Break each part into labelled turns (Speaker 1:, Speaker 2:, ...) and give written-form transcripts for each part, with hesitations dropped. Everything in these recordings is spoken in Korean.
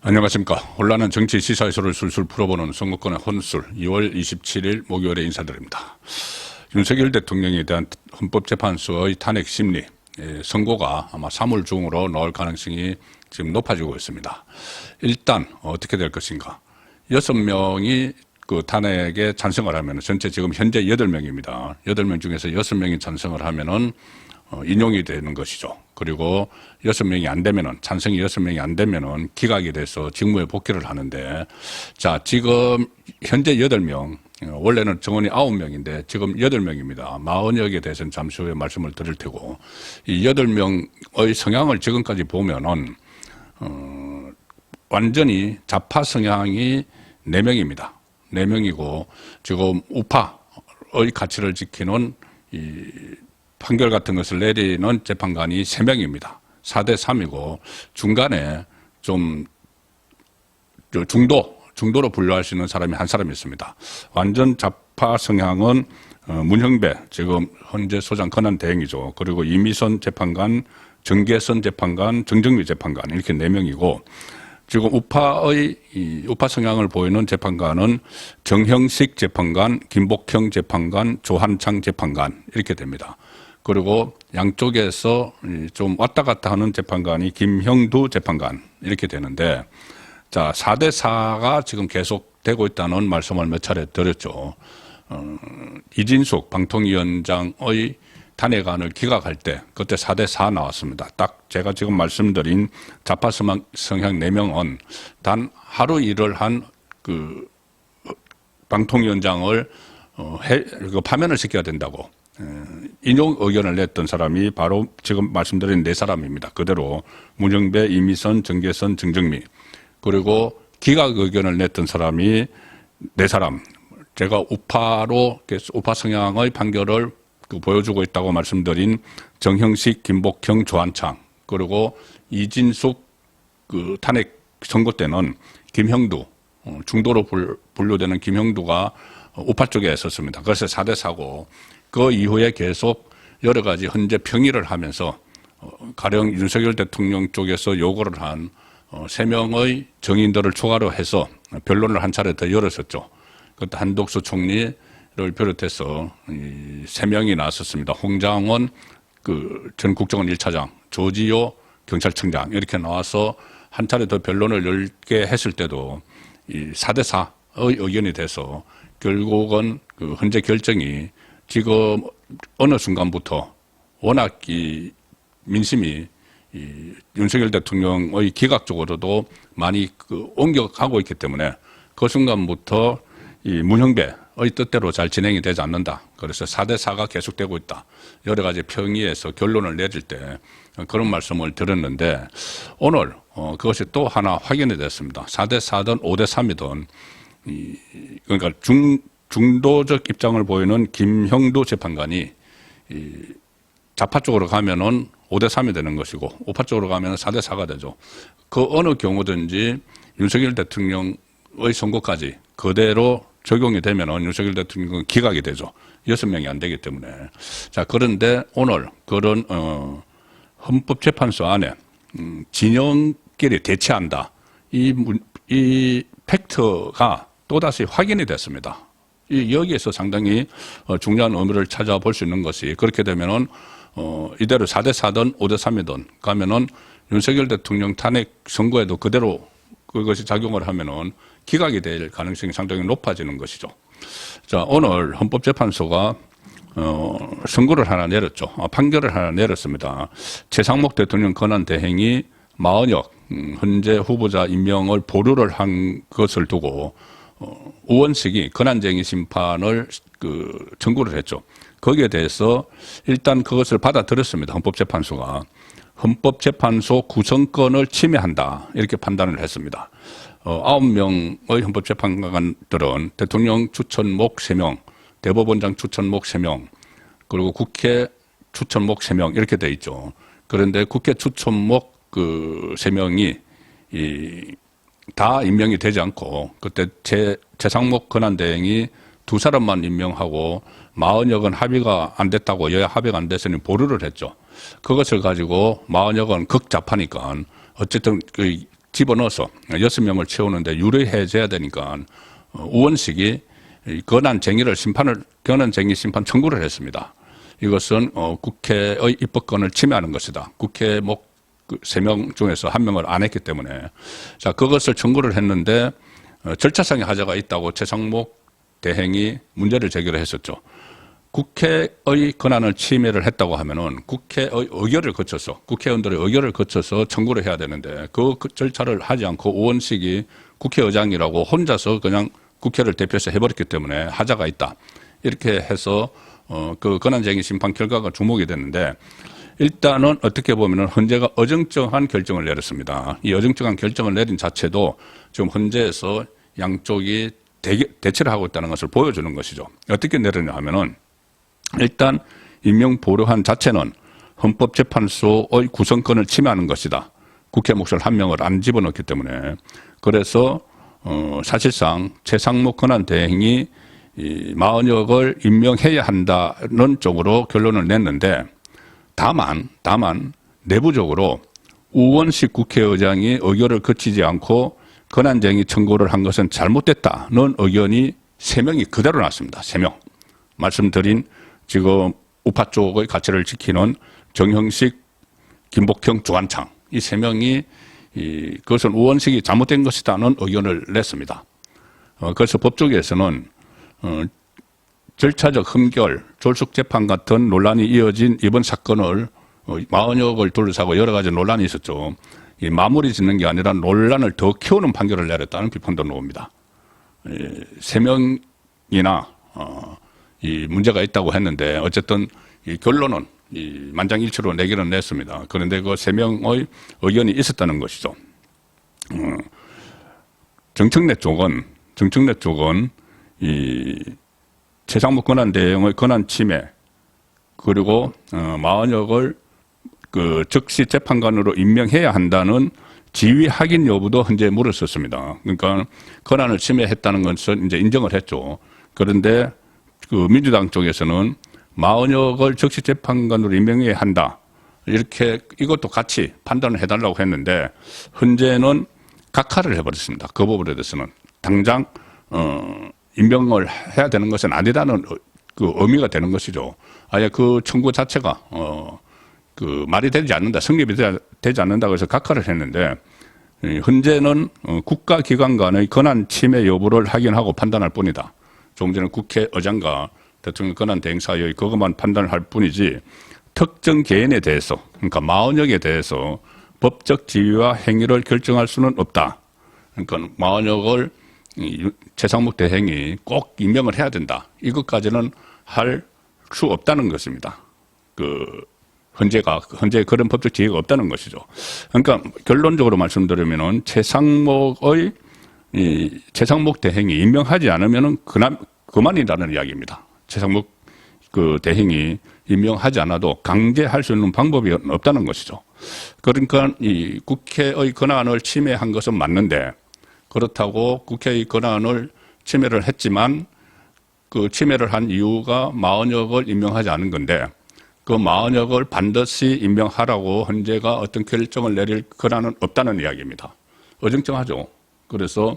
Speaker 1: 안녕하십니까. 혼란한 정치 시사에서를 술술 풀어보는 선거권의 혼술 2월 27일 목요일에 인사드립니다. 윤석열 대통령에 대한 헌법재판소의 탄핵 심리 선고가 아마 3월 중으로 나올 가능성이 지금 높아지고 있습니다. 일단 어떻게 될 것인가. 6명이 그 탄핵에 찬성을 하면 전체 지금 현재 8명입니다. 8명 중에서 6명이 찬성을 하면은 인용이 되는 것이죠. 그리고 6명이 안 되면은, 찬성이 6명이 안 되면은 기각이 돼서 직무에 복귀를 하는데, 자, 지금 현재 8명, 원래는 정원이 9명인데 지금 8명입니다. 40여 개 대해서는 잠시 후에 말씀을 드릴 테고, 이 8명의 성향을 지금까지 보면은, 완전히 좌파 성향이 4명입니다. 4명이고, 지금 우파의 가치를 지키는 이 판결 같은 것을 내리는 재판관이 3명입니다. 4대 3이고 중간에 좀 중도로 분류할 수 있는 사람이 한 사람이 있습니다. 완전 좌파 성향은 문형배, 지금 현재 소장 권한대행이죠. 그리고 이미선 재판관, 정계선 재판관, 정정미 재판관 이렇게 4명이고 지금 우파 성향을 보이는 재판관은 정형식 재판관, 김복형 재판관, 조한창 재판관 이렇게 됩니다. 그리고 양쪽에서 좀 왔다 갔다 하는 재판관이 김형두 재판관 이렇게 되는데, 자, 4대 4가 지금 계속되고 있다는 말씀을 몇 차례 드렸죠. 이진숙 방통위원장의 탄핵안을 기각할 때 그때 4대 4 나왔습니다. 딱 제가 지금 말씀드린 좌파 성향 4명은 단 하루 일을 한 그 방통위원장을 파면을 시켜야 된다고 인용 의견을 냈던 사람이 바로 지금 말씀드린 4사람입니다. 그대로 문영배, 이미선, 정계선, 정정미. 그리고 기각 의견을 냈던 사람이 4사람. 제가 우파 성향의 판결을 보여주고 있다고 말씀드린 정형식, 김복형, 조한창. 그리고 이진숙 그 탄핵 선고 때는 김형두, 중도로 분류되는 김형두가 우파 쪽에 있었습니다. 그래서 4대 4고 그 이후에 계속 여러 가지 헌재 평의를 하면서 가령 윤석열 대통령 쪽에서 요구를 한 3명의 정인들을 추가로 해서 변론을 한 차례 더 열었었죠. 그때 한독수 총리를 비롯해서 3명이 나왔었습니다. 홍장원 전 국정원 1차장, 조지호 경찰청장 이렇게 나와서 한 차례 더 변론을 열게 했을 때도 이 4대 4의 의견이 돼서 결국은 그 헌재 결정이 지금 어느 순간부터 워낙 이 민심이 이 윤석열 대통령의 기각 쪽으로도 많이 옮겨가고 있기 때문에 그 순간부터 이 문형배의 뜻대로 잘 진행이 되지 않는다. 그래서 4대 4가 계속되고 있다. 여러 가지 평의에서 결론을 내릴 때 그런 말씀을 드렸는데 오늘 그것이 또 하나 확인이 됐습니다. 4대 4든 5대 3이든 그러니까 중도적 입장을 보이는 김형두 재판관이 좌파 쪽으로 가면은 5대 3이 되는 것이고 우파 쪽으로 가면은 4대 4가 되죠. 그 어느 경우든지 윤석열 대통령의 선고까지 그대로 적용이 되면은 윤석열 대통령은 기각이 되죠. 6명이 안 되기 때문에. 자, 그런데 오늘 그런 헌법재판소 안에 진영끼리 대치한다. 이 팩트가 또다시 확인이 됐습니다. 여기에서 상당히 중요한 의미를 찾아볼 수 있는 것이 그렇게 되면은 이대로 4대 4든 5대 3이든 가면은 윤석열 대통령 탄핵 선고에도 그대로 그것이 작용을 하면은 기각이 될 가능성이 상당히 높아지는 것이죠. 자, 오늘 헌법재판소가 선고를 하나 내렸죠. 판결을 하나 내렸습니다. 최상목 대통령 권한대행이 마은혁 헌재 후보자 임명을 보류를 한 것을 두고 우원식이 권한쟁의 심판을 청구를 했죠. 거기에 대해서 일단 그것을 받아들였습니다. 헌법재판소가. 헌법재판소 구성권을 침해한다. 이렇게 판단을 했습니다. 9명의 헌법재판관들은 대통령 추천목 3명, 대법원장 추천목 3명, 그리고 국회 추천목 3명 이렇게 돼 있죠. 그런데 국회 추천목 3명이 다 임명이 되지 않고 그때 최상목 권한대행이 2사람만 임명하고 마은혁은 합의가 안 됐다고 여야 합의가 안 됐으니 보류를 했죠. 그것을 가지고 마은혁은 극좌파니까 어쨌든 집어넣어서 6명을 채우는데 유리해져야 되니까 우원식이 권한쟁의 심판 청구를 했습니다. 이것은 국회의 입법권을 침해하는 것이다. 국회 3명 중에서 1명을 안 했기 때문에. 자, 그것을 청구를 했는데 절차상의 하자가 있다고 최상목 대행이 문제를 제기를 했었죠. 국회의 권한을 침해를 했다고 하면은 국회의 의결을 거쳐서, 국회의원들의 의결을 거쳐서 청구를 해야 되는데 그 절차를 하지 않고 우원식이 국회의장이라고 혼자서 그냥 국회를 대표해서 해버렸기 때문에 하자가 있다. 이렇게 해서 그 권한쟁의 심판 결과가 주목이 됐는데, 일단은 어떻게 보면은 헌재가 어정쩡한 결정을 내렸습니다. 이 어정쩡한 결정을 내린 자체도 지금 헌재에서 양쪽이 대치를 하고 있다는 것을 보여주는 것이죠. 어떻게 내렸냐 하면은, 일단 임명보류한 자체는 헌법재판소의 구성권을 침해하는 것이다. 국회 목소리 1명을 안 집어넣기 때문에. 그래서 사실상 최상목 권한대행이 40억을 임명해야 한다는 쪽으로 결론을 냈는데, 다만 내부적으로 우원식 국회의장이 의결을 거치지 않고 권한쟁의 청구를 한 것은 잘못됐다는 의견이 3명이 그대로 나왔습니다. 3명. 말씀드린 지금 우파 쪽의 가치를 지키는 정형식, 김복형, 주한창, 이 3명이 그것은 우원식이 잘못된 것이다는 의견을 냈습니다. 그래서 법조계에서는 절차적 흠결, 졸속재판 같은 논란이 이어진 이번 사건을 40억을 둘러싸고 여러 가지 논란이 있었죠. 이 마무리 짓는 게 아니라 논란을 더 키우는 판결을 내렸다는 비판도 나옵니다. 3명이나 이 문제가 있다고 했는데 어쨌든 이 결론은 이 만장일치로 내기는 냈습니다. 그런데 그 3명의 의견이 있었다는 것이죠. 정청래 쪽은 이 최상목 권한대행의 권한 침해, 그리고 40억을 그 즉시 재판관으로 임명해야 한다는 지위 확인 여부도 헌재에 물었었습니다. 그러니까 권한을 침해했다는 것은 이제 인정을 했죠. 그런데 그 민주당 쪽에서는 40억을 즉시 재판관으로 임명해야 한다. 이렇게 이것도 같이 판단을 해달라고 했는데 헌재는 각하를 해버렸습니다. 그 부분에 대해서는 당장 임명을 해야 되는 것은 아니라는 그 의미가 되는 것이죠. 아예 그 청구 자체가 그 말이 되지 않는다, 성립이 되지 않는다 그래서 각하를 했는데, 헌재는 국가기관 간의 권한 침해 여부를 확인하고 판단할 뿐이다. 조금 전에 국회의장과 대통령 권한 대행 사이의 그것만 판단을 할 뿐이지 특정 개인에 대해서, 그러니까 40억에 대해서 법적 지위와 행위를 결정할 수는 없다. 그러니까 40억을 최상목 대행이 꼭 임명을 해야 된다. 이것까지는 할 수 없다는 것입니다. 헌재에 그런 법적 지위가 없다는 것이죠. 그러니까 결론적으로 말씀드리면은 최상목 대행이 임명하지 않으면은 그만이라는 이야기입니다. 최상목 그 대행이 임명하지 않아도 강제할 수 있는 방법이 없다는 것이죠. 그러니까 이 국회의 권한을 침해한 것은 맞는데, 그렇다고 국회의 권한을 침해를 했지만 그 침해를 한 이유가 40억을 임명하지 않은 건데, 그 40억을 반드시 임명하라고 헌재가 어떤 결정을 내릴 권한은 없다는 이야기입니다. 어정쩡하죠. 그래서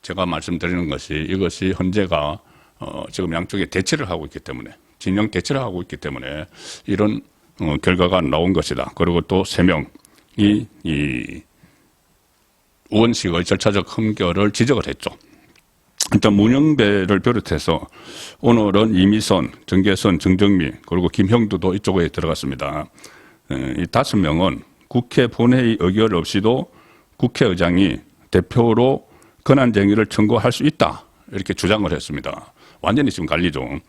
Speaker 1: 제가 말씀드리는 것이, 이것이 헌재가 지금 양쪽에 대치를 하고 있기 때문에, 진영 대치를 하고 있기 때문에 이런 결과가 나온 것이다. 그리고 또 3명이 이 우원식의 절차적 흠결을 지적을 했죠. 일단 문영배를 비롯해서 오늘은 이미선, 정계선, 정정미, 그리고 김형두도 이쪽에 들어갔습니다. 이 5명은 국회 본회의 의결 없이도 국회의장이 대표로 권한쟁의를 청구할 수 있다, 이렇게 주장을 했습니다. 완전히 지금 갈리죠.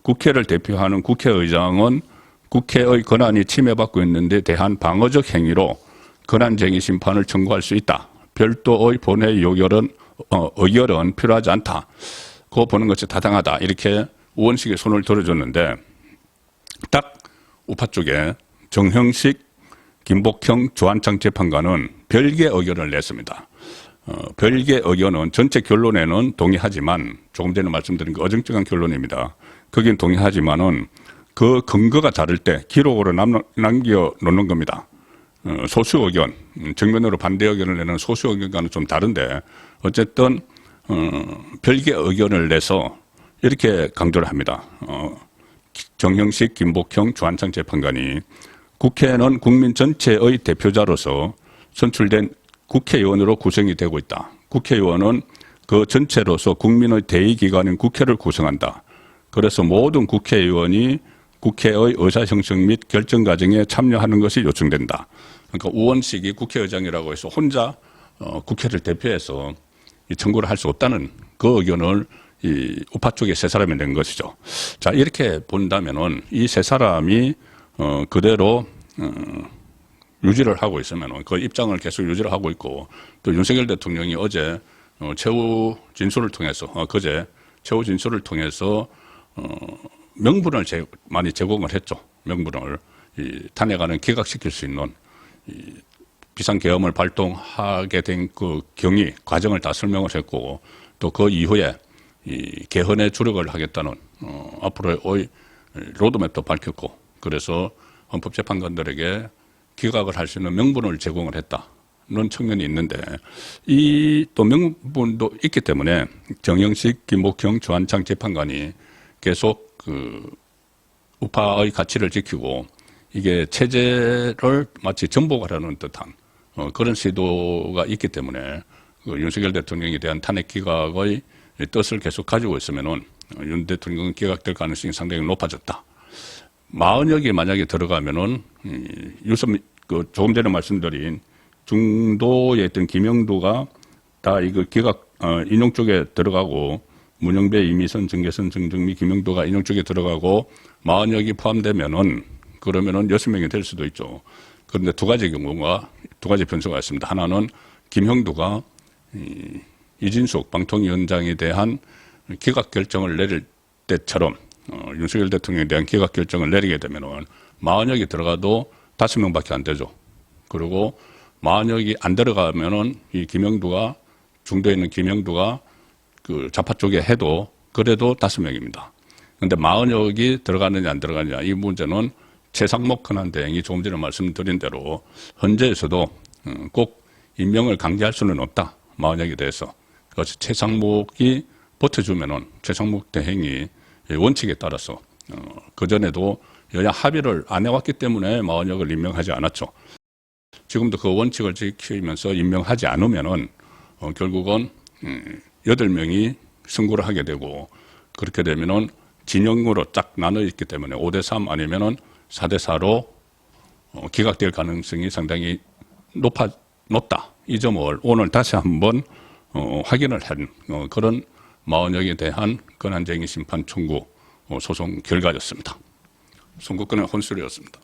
Speaker 1: 국회를 대표하는 국회의장은 국회의 권한이 침해받고 있는데 대한 방어적 행위로 권한쟁의 심판을 청구할 수 있다. 별도의 본회의 의결은 필요하지 않다. 그거 보는 것이 타당하다. 이렇게 우원식의 손을 들어줬는데, 딱 우파 쪽에 정형식, 김복형, 주한창 재판관은 별개의 의견을 냈습니다. 별개의 의견은 전체 결론에는 동의하지만, 조금 전에 말씀드린 그 어정쩡한 결론입니다. 거긴 동의하지만은 그 근거가 다를 때 기록으로 남겨 놓는 겁니다. 소수 의견, 정면으로 반대 의견을 내는 소수 의견과는 좀 다른데 어쨌든 별개 의견을 내서 이렇게 강조를 합니다. 정형식, 김복형, 주한창 재판관이 국회는 국민 전체의 대표자로서 선출된 국회의원으로 구성이 되고 있다. 국회의원은 그 전체로서 국민의 대의기관인 국회를 구성한다. 그래서 모든 국회의원이 국회의 의사형성 및 결정 과정에 참여하는 것이 요청된다. 그러니까 우원식이 국회의장이라고 해서 혼자 국회를 대표해서 이 청구를 할 수 없다는 그 의견을 이 우파 쪽에 세 사람이 낸 것이죠. 자, 이렇게 본다면은 이 세 사람이 그대로 유지를 하고 있으면은 그 입장을 계속 유지를 하고 있고 또 윤석열 대통령이 어제 최후 진술을 통해서 그제 최후 진술을 통해서 명분을 많이 제공을 했죠. 명분을 탄핵안을 기각시킬 수 있는 비상계엄을 발동하게 된 그 경위 과정을 다 설명을 했고 또 그 이후에 개헌에 주력을 하겠다는 앞으로의 로드맵도 밝혔고 그래서 헌법재판관들에게 기각을 할 수 있는 명분을 제공을 했다는 측면이 있는데 이 또 명분도 있기 때문에 정형식, 김복형, 주한창 재판관이 계속 그 우파의 가치를 지키고 이게 체제를 마치 전복하려는 듯한 그런 시도가 있기 때문에 그 윤석열 대통령에 대한 탄핵 기각의 뜻을 계속 가지고 있으면은 윤 대통령은 기각될 가능성이 상당히 높아졌다. 마흔역이 만약에 들어가면은 조금 전에 말씀드린 중도에 있던 김영도가 다 이거 기각 인용 쪽에 들어가고 문영배, 이미선, 정계선, 정정미, 김영도가 인용 쪽에 들어가고 마흔역이 포함되면은 그러면은 6명이 될 수도 있죠. 그런데 두 가지 변수가 있습니다. 하나는 김형두가 이진숙 방통위원장에 대한 기각 결정을 내릴 때처럼 윤석열 대통령에 대한 기각 결정을 내리게 되면은 마흔역이 들어가도 5명밖에 안 되죠. 그리고 마흔역이 안 들어가면은 이 김형두가 중도에 있는 김형두가 그 좌파 쪽에 해도 그래도 5명입니다. 그런데 마흔역이 들어가느냐 안 들어가느냐 이 문제는 최상목 권한대행이 조금 전에 말씀드린 대로 헌재에서도 꼭 임명을 강제할 수는 없다. 마흔역에 대해서. 그래서 최상목이 버텨주면은 최상목 대행이 원칙에 따라서 그전에도 여야 합의를 안 해왔기 때문에 마흔역을 임명하지 않았죠. 지금도 그 원칙을 지키면서 임명하지 않으면은 결국은 8명이 선고를 하게 되고 그렇게 되면은 진영으로 쫙 나눠 있기 때문에 5대3 아니면은 4대4로 기각될 가능성이 상당히 높다. 이 점을 오늘 다시 한번 확인을 한 그런 마흔역에 대한 권한쟁의 심판 청구 소송 결과였습니다. 선고권의 혼술이었습니다.